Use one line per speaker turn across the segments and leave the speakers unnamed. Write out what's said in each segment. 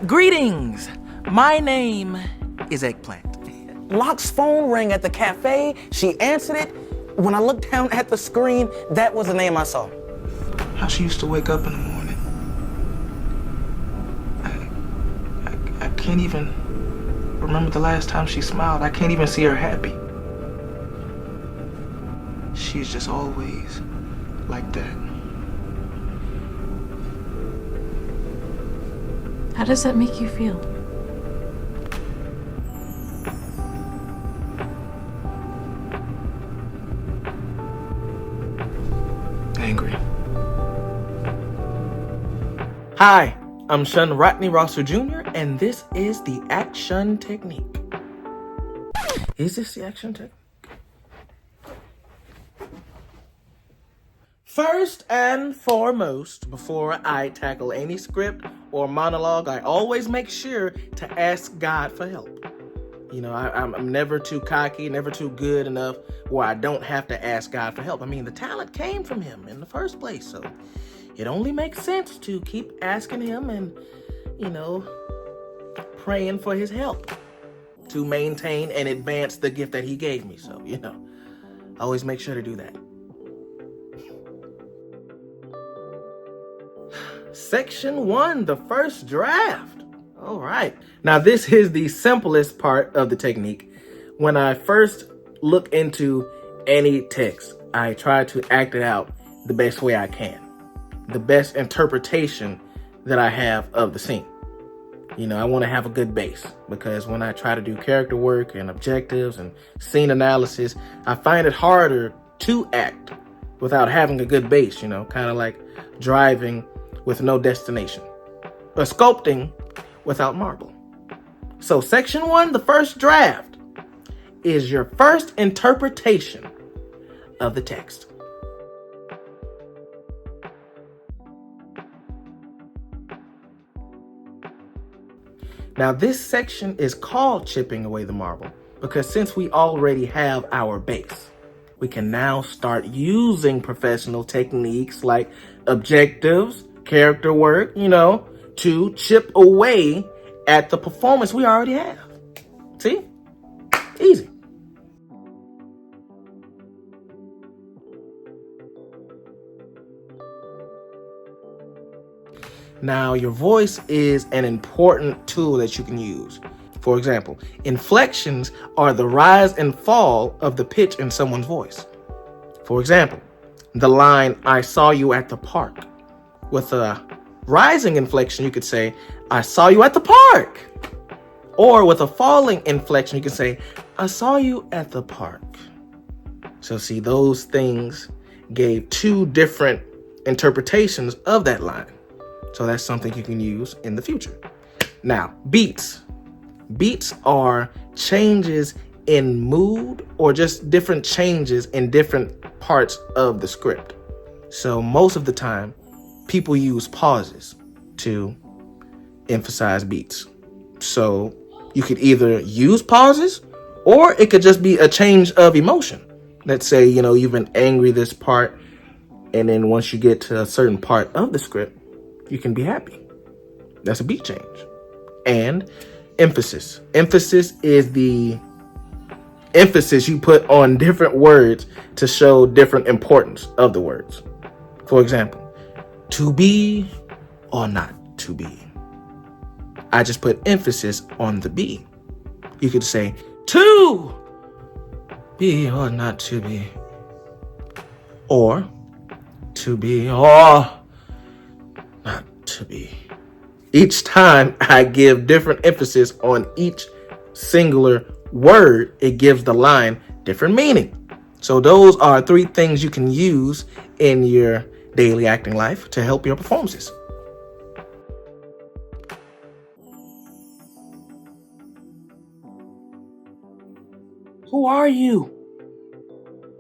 Greetings! My name is Eggplant.
Locke's phone rang at the cafe. She answered it. When I looked down at the screen, that was the name I saw.
How she used to wake up in the morning. I can't even remember the last time she smiled. I can't even see her happy. She's just always like that.
How does that make you feel?
Angry. Hi, I'm Shunrodney Rosser Jr., and this is the ActSHUN Technique. Is this the ActSHUN Technique? First and foremost, before I tackle any script or monologue, I always make sure to ask God for help. You know, I'm never too cocky, never too good enough where I don't have to ask God for help. I mean, the talent came from him in the first place, so it only makes sense to keep asking him and, praying for his help to maintain and advance the gift that he gave me. So, I always make sure to do that. Section 1, the first draft. All right. Now, this is the simplest part of the technique. When I first look into any text, I try to act it out the best way I can. The best interpretation that I have of the scene. I want to have a good base, because when I try to do character work and objectives and scene analysis, I find it harder to act without having a good base, kind of like driving with no destination, or sculpting without marble. So section 1, the first draft, is your first interpretation of the text. Now, this section is called chipping away the marble because since we already have our base, we can now start using professional techniques like objectives, character work, to chip away at the performance we already have. See? Easy. Now, your voice is an important tool that you can use. For example, inflections are the rise and fall of the pitch in someone's voice. For example, the line, "I saw you at the park." With a rising inflection, you could say, "I saw you at the park." Or with a falling inflection, you can say, "I saw you at the park." So see, those things gave two different interpretations of that line. So that's something you can use in the future. Now, beats. Beats are changes in mood or just different changes in different parts of the script. So most of the time, people use pauses to emphasize beats. So you could either use pauses or it could just be a change of emotion. Let's say, you've been angry this part, and then once you get to a certain part of the script, you can be happy. That's a beat change. And emphasis. Emphasis is the emphasis you put on different words to show different importance of the words. For example, to be or not to be. I just put emphasis on the be. You could say to be or not to be. Or to be or not to be. Each time I give different emphasis on each singular word, it gives the line different meaning. So those are 3 things you can use in your daily acting life to help your performances. Who are you?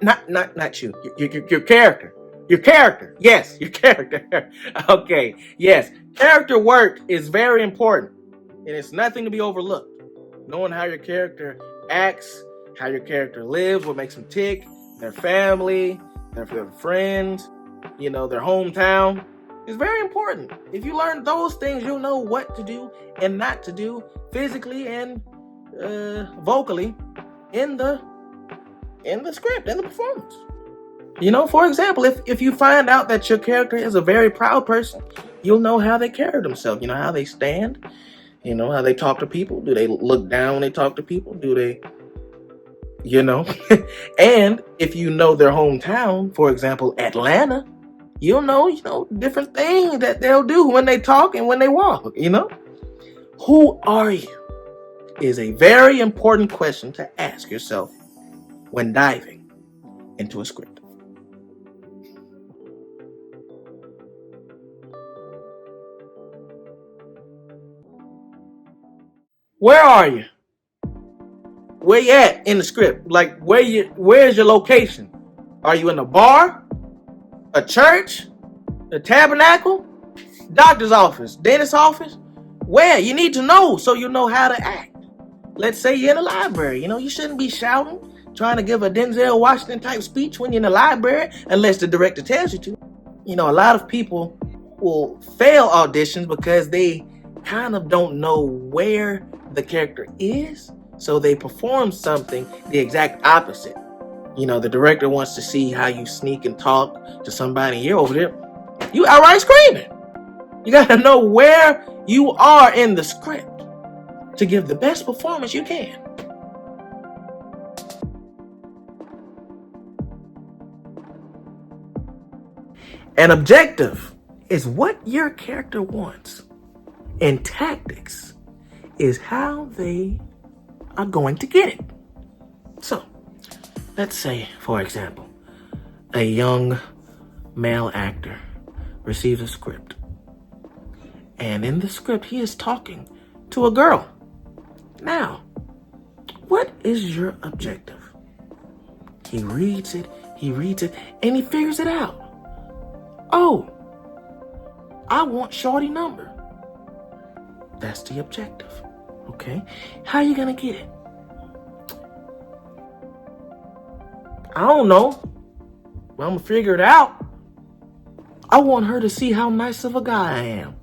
Not you. Your character. Your character. Yes, your character. Okay. Yes. Character work is very important, and it's nothing to be overlooked. Knowing how your character acts, how your character lives, what makes them tick, their family, their friends, their hometown. It's very important. If you learn those things, you'll know what to do and not to do physically and vocally in the script, in the performance. For example, if you find out that your character is a very proud person, you'll know how they carry themselves. How they stand. How they talk to people. Do they look down when they talk to people? Do they, and if you know their hometown, for example, Atlanta, you'll know, different things that they'll do when they talk and when they walk, Who are you is a very important question to ask yourself when diving into a script. Where are you? Where you at in the script? Like, where's your location? Are you in a bar? A church? A tabernacle? Doctor's office? Dentist's office? Where? You need to know so you know how to act. Let's say you're in a library. You shouldn't be shouting, trying to give a Denzel Washington type speech when you're in the library, unless the director tells you to. A lot of people will fail auditions because they kind of don't know where the character is, so they perform something the exact opposite. The director wants to see how you sneak and talk to somebody, and you're over there, you outright screaming. You gotta know where you are in the script to give the best performance you can. An objective is what your character wants, and tactics is how they are going to get it. So, let's say, for example, a young male actor receives a script, and in the script he is talking to a girl. Now, what is your objective? He reads it, and he figures it out. Oh, I want shorty number. That's the objective. Okay? How are you gonna get it? I don't know. Well, I'm gonna figure it out. I want her to see how nice of a guy I am.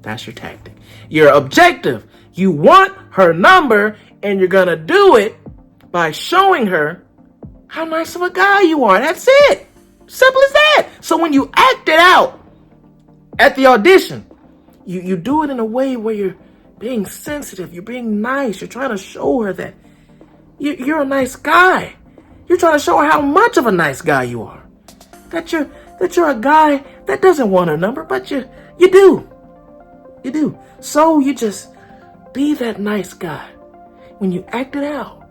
That's your tactic. Your objective. You want her number, and you're gonna do it by showing her how nice of a guy you are. That's it. Simple as that. So when you act it out at the audition, you do it in a way where you're being sensitive, you're being nice, you're trying to show her that you're a nice guy. You're trying to show her how much of a nice guy you are. That you're a guy that doesn't want her number, but you do. You do. So you just be that nice guy. When you act it out,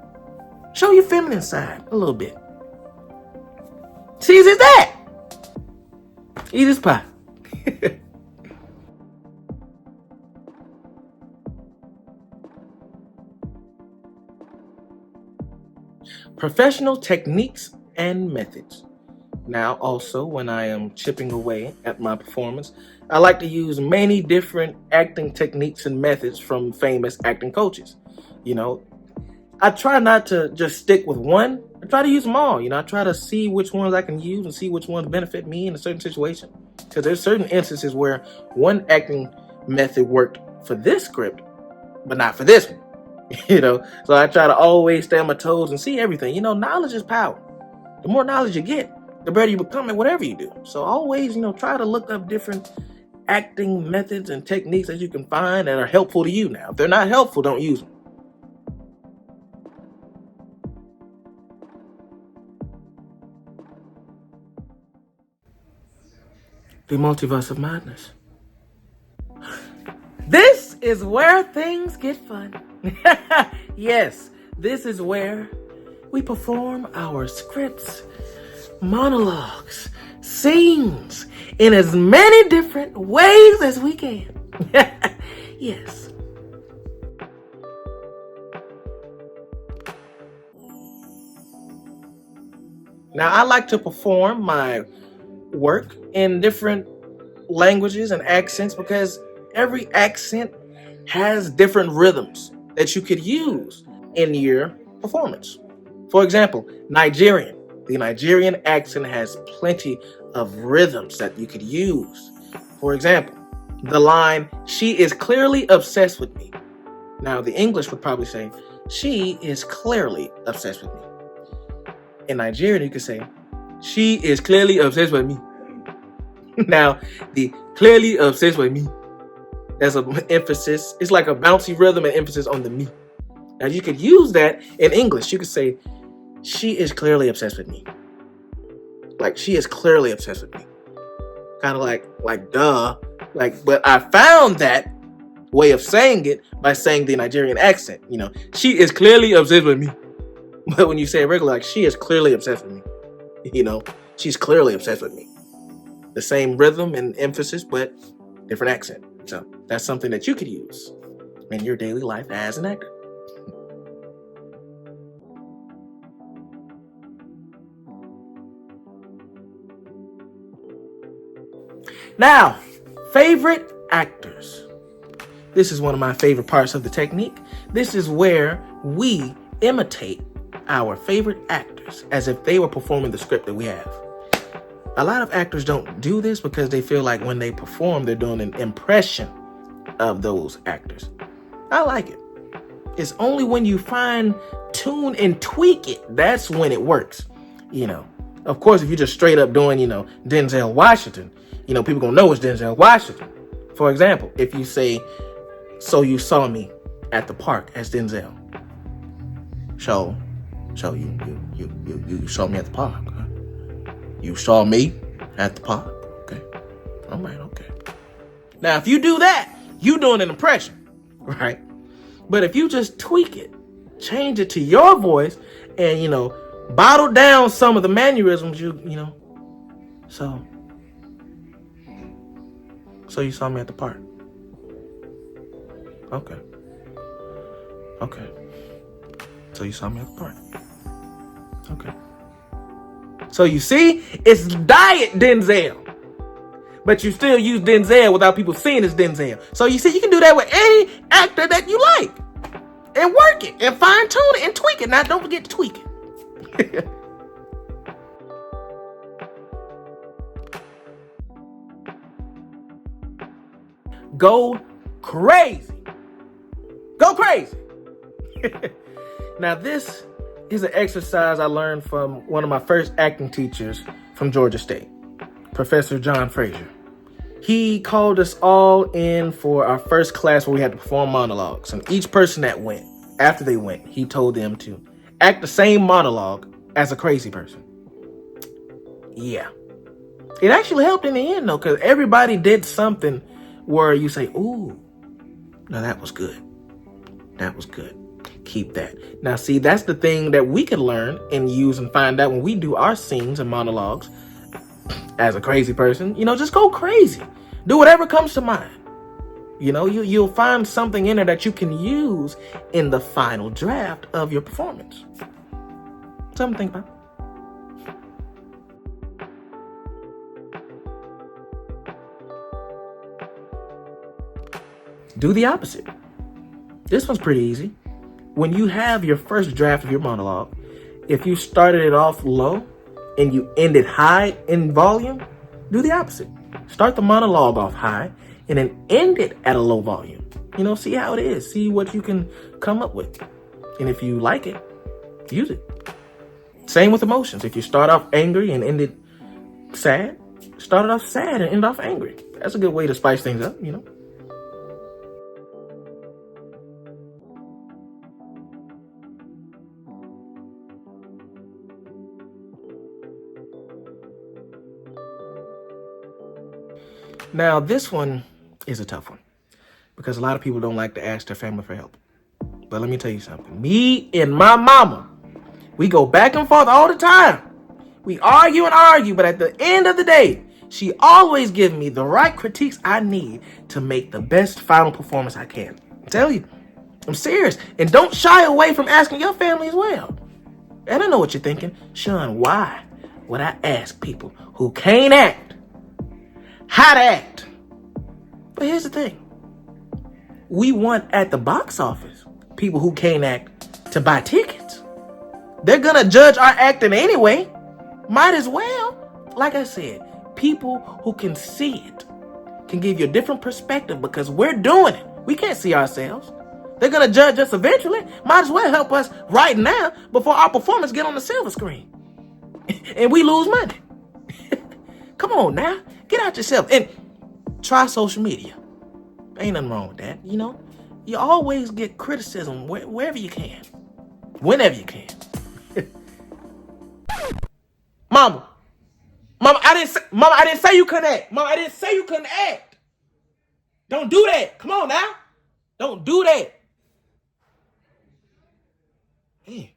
show your feminine side a little bit. It's easy as that. Easy as pie. Professional techniques and methods. Now, also, when I am chipping away at my performance, I like to use many different acting techniques and methods from famous acting coaches. I try not to just stick with one. I try to use them all. I try to see which ones I can use and see which ones benefit me in a certain situation. Because there's certain instances where one acting method worked for this script, but not for this one. So I try to always stay on my toes and see everything. Knowledge is power. The more knowledge you get, the better you become at whatever you do. So always, try to look up different acting methods and techniques that you can find that are helpful to you. Now, if they're not helpful, don't use them. The multiverse of madness. This is where things get fun. Yes, this is where we perform our scripts, monologues, scenes in as many different ways as we can. Yes. Now, I like to perform my work in different languages and accents because every accent has different rhythms that you could use in your performance. For example, Nigerian. The Nigerian accent has plenty of rhythms that you could use. For example, the line, "She is clearly obsessed with me." Now, the English would probably say, "She is clearly obsessed with me." In Nigerian, you could say, "She is clearly obsessed with me." Now, the "clearly obsessed with me," there's an emphasis. It's like a bouncy rhythm and emphasis on the "me." Now, you could use that in English. You could say, "She is clearly obsessed with me." Like, she is clearly obsessed with me. Kind of like, duh. But I found that way of saying it by saying the Nigerian accent. She is clearly obsessed with me. But when you say it regular, like, she is clearly obsessed with me. She's clearly obsessed with me. The same rhythm and emphasis, but different accent. So that's something that you could use in your daily life as an actor. Now, favorite actors. This is one of my favorite parts of the technique. This is where we imitate our favorite actors as if they were performing the script that we have. A lot of actors don't do this because they feel like when they perform, they're doing an impression of those actors. I like it. It's only when you fine tune and tweak it, that's when it works. Of course, if you're just straight up doing, Denzel Washington, people gonna know it's Denzel Washington. For example, if you say, "So you saw me at the park as Denzel." So you saw me at the park. Huh? You saw me at the park. Okay. All right, okay. Now, if you do that, you doing an impression, right? But if you just tweak it, change it to your voice, and, bottle down some of the mannerisms, So you saw me at the park. Okay. So you saw me at the park. Okay. So you see, it's diet Denzel. But you still use Denzel without people seeing it's Denzel. So you see, you can do that with any actor that you like. And work it, and fine tune it, and tweak it. Now, don't forget to tweak it. Go crazy. Go crazy. Now, this is an exercise I learned from one of my first acting teachers from Georgia State, Professor John Frazier. He called us all in for our first class where we had to perform monologues. And each person that went, after they went, he told them to act the same monologue as a crazy person. Yeah. It actually helped in the end, though, because everybody did something where you say, "Ooh, now that was good. That was good. Keep that." Now, see, that's the thing that we can learn and use and find out when we do our scenes and monologues as a crazy person. Just go crazy. Do whatever comes to mind. You'll find something in there that you can use in the final draft of your performance. Something to think about. Do the opposite. This one's pretty easy. When you have your first draft of your monologue, if you started it off low and you ended high in volume, do the opposite. Start the monologue off high and then end it at a low volume. See how it is. See what you can come up with. And if you like it, use it. Same with emotions. If you start off angry and end it sad, start it off sad and end off angry. That's a good way to spice things up, Now, this one is a tough one because a lot of people don't like to ask their family for help. But let me tell you something. Me and my mama, we go back and forth all the time. We argue and argue, but at the end of the day, she always gives me the right critiques I need to make the best final performance I can. I tell you, I'm serious. And don't shy away from asking your family as well. And I know what you're thinking. Shun, why would I ask people who can't act how to act? But here's the thing. We want at the box office people who can't act to buy tickets. They're gonna judge our acting anyway. Might as well. Like I said, people who can see it can give you a different perspective because we're doing it. We can't see ourselves. They're going to judge us eventually. Might as well help us right now before our performance get on the silver screen and we lose money. Come on now. Get out yourself and try social media. Ain't nothing wrong with that, you know. You always get criticism wherever you can, whenever you can. Mama, I didn't say you couldn't act. Mama, I didn't say you couldn't act. Don't do that. Come on now. Don't do that. Hey.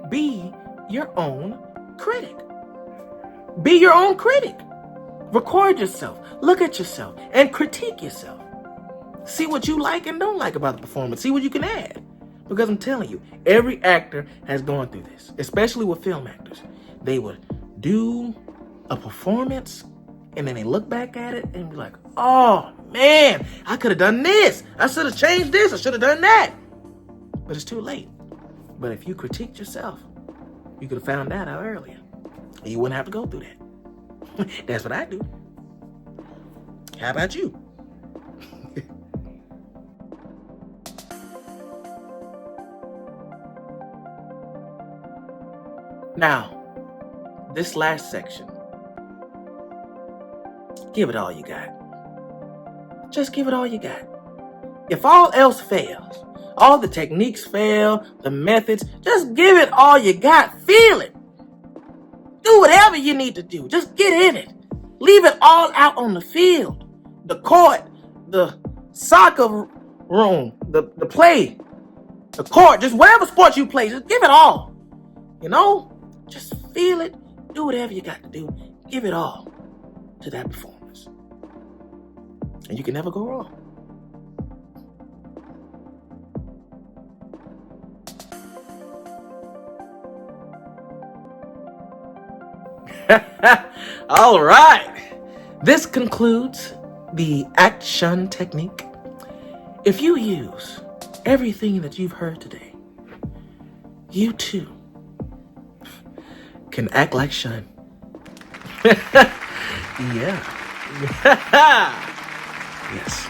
Be your own critic. Be your own critic. Record yourself. Look at yourself and critique yourself. See what you like and don't like about the performance. See what you can add. Because I'm telling you, every actor has gone through this, especially with film actors. They would do a performance and then they look back at it and be like, oh man, I could have done this. I should have changed this. I should have done that. But it's too late. But if you critiqued yourself, you could have found that out earlier. And you wouldn't have to go through that. That's what I do. How about you? Now, this last section, give it all you got. Just give it all you got. If all else fails, all the techniques fail, the methods, just give it all you got. Feel it. Do whatever you need to do. Just get in it. Leave it all out on the field, the court, the soccer room, the play, the court, just whatever sport you play, just give it all. You know? Just feel it. Do whatever you got to do. Give it all to that performance. And you can never go wrong. All right. This concludes the ActSHUN technique. If you use everything that you've heard today, you too can act like Shun. Yeah. Yes.